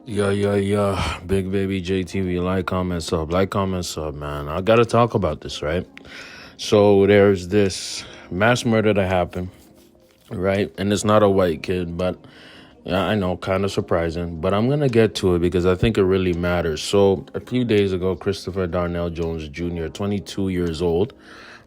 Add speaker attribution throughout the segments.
Speaker 1: Yeah. Big baby JTV, like, comment, sub, man. I gotta talk about this, right? So there's this mass murder that happened, right? And it's not a white kid, but yeah, I know, kind of surprising. But I'm gonna get to it because I think it really matters. So a few days ago, Christopher Darnell Jones Jr., 22 years old,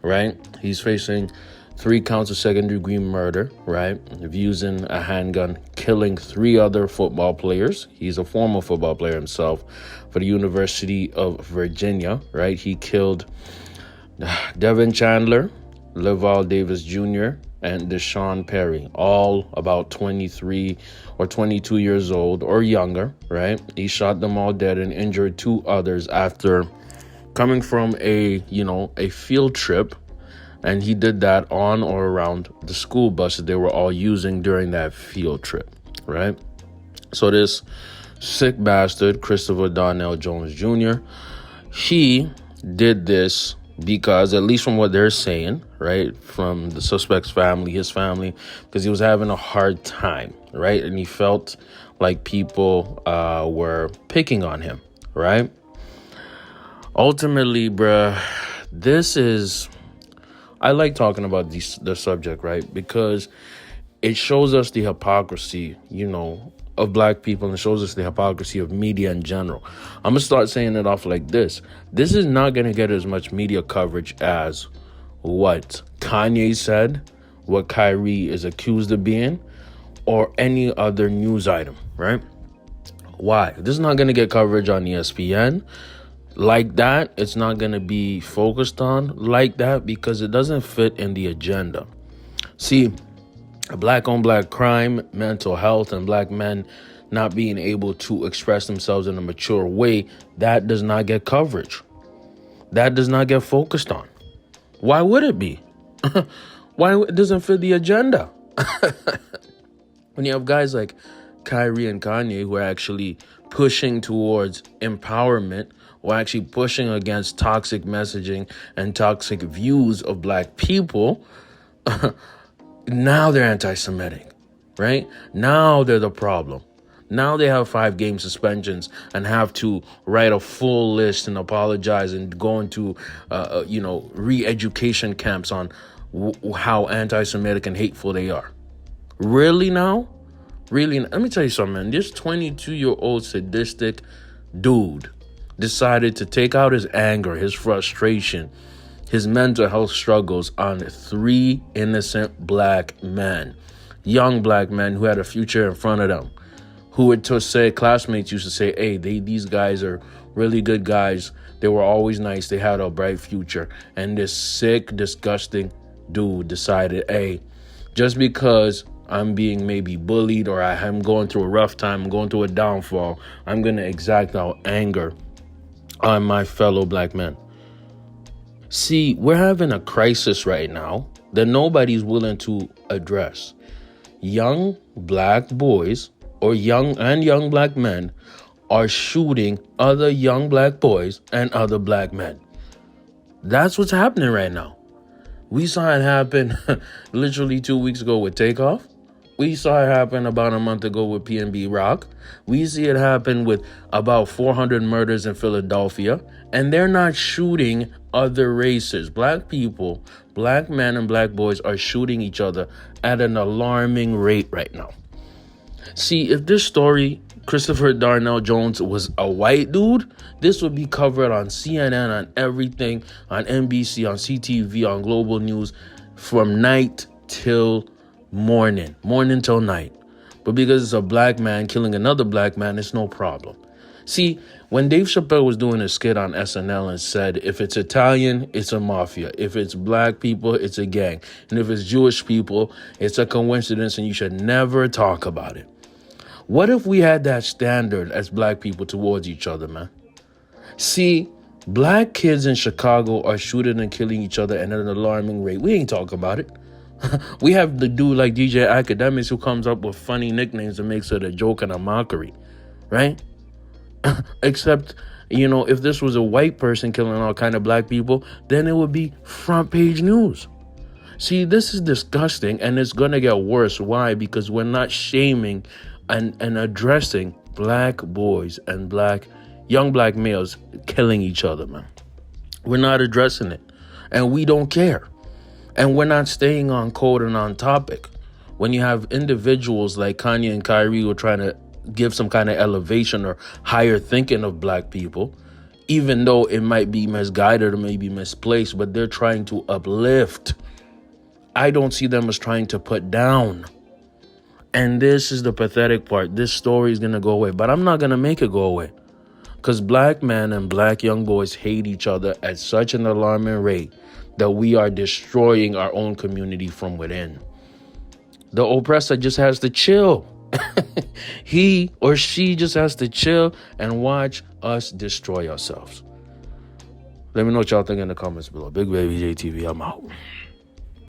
Speaker 1: right? He's facing 3 counts of second-degree murder, right? Of using a handgun, killing 3 other football players. He's a former football player himself for the University of Virginia, right? He killed Devin Chandler, Leval Davis Jr., and Deshaun Perry, all about 23 or 22 years old or younger, right? He shot them all dead and injured 2 others after coming from a field trip. And he did that on or around the school bus that they were all using during that field trip, right? So this sick bastard, Christopher Darnell Jones Jr., he did this because, at least from what they're saying, right, from the suspect's family, his family, because he was having a hard time, right? And he felt like people were picking on him, right? Ultimately, bruh, I like talking about the subject, right? Because it shows us the hypocrisy, of black people, and it shows us the hypocrisy of media in general. I'm going to start saying it off like this. This is not going to get as much media coverage as what Kanye said, what KYRIE is accused of being, or any other news item, right? Why? This is not going to get coverage on ESPN like that. It's not going to be focused on like that because it doesn't fit in the agenda. See, black on black crime, mental health, and black men not being able to express themselves in a mature way, that does not get coverage. That does not get focused on. Why would it be? Why it doesn't fit the agenda? When you have guys like KYRIE and Kanye who are actually pushing towards empowerment, or actually pushing against toxic messaging and toxic views of black people, now they're anti-Semitic, right? Now they're the problem. Now they have 5-game suspensions and have to write a full list and apologize and go into, re-education camps on how anti-Semitic and hateful they are. Really now? Really? Let me tell you something, man. This 22-year-old sadistic dude decided to take out his anger, his frustration, his mental health struggles on 3 innocent black men, young black men who had a future in front of them, who would say, classmates used to say, hey, these guys are really good guys. They were always nice. They had a bright future. And this sick, disgusting dude decided, hey, just because I'm being maybe bullied or I'm going through a rough time, I'm going through a downfall, I'm going to exact out anger on my fellow black men. See, we're having a crisis right now that nobody's willing to address. Young black boys or young black men are shooting other young black boys and other black men. That's what's happening right now. We saw it happen literally 2 weeks ago with Takeoff. We saw it happen about a month ago with PNB Rock. We see it happen with about 400 murders in Philadelphia. And they're not shooting other races. Black people, black men and black boys are shooting each other at an alarming rate right now. See, if this story, Christopher Darnell Jones, was a white dude, this would be covered on CNN, on everything, on NBC, on CTV, on Global News, from night till morning till night. But because it's a black man killing another black man, it's no problem. See, when Dave Chappelle was doing a skit on SNL and said, if it's Italian, it's a mafia. If it's black people, it's a gang. And if it's Jewish people, it's a coincidence and you should never talk about it. What if we had that standard as black people towards each other, man? See, black kids in Chicago are shooting and killing each other at an alarming rate. We ain't talking about it. We have the dude like DJ Academics who comes up with funny nicknames and makes it a joke and a mockery, right? Except, if this was a white person killing all kind of black people, then it would be front page news. See, this is disgusting and it's going to get worse. Why? Because we're not shaming and addressing black boys and young black males killing each other, man. We're not addressing it, and we don't care. And we're not staying on code and on topic. When you have individuals like Kanye and KYRIE who are trying to give some kind of elevation or higher thinking of black people, even though it might be misguided or maybe misplaced, but they're trying to uplift. I don't see them as trying to put down. And this is the pathetic part. This story is going to go away, but I'm not going to make it go away. Because black men and black young boys hate each other at such an alarming rate that we are destroying our own community from within. The oppressor just has to chill. He or she just has to chill and watch us destroy ourselves. Let me know what y'all think in the comments below. Big Baby JTV, I'm out.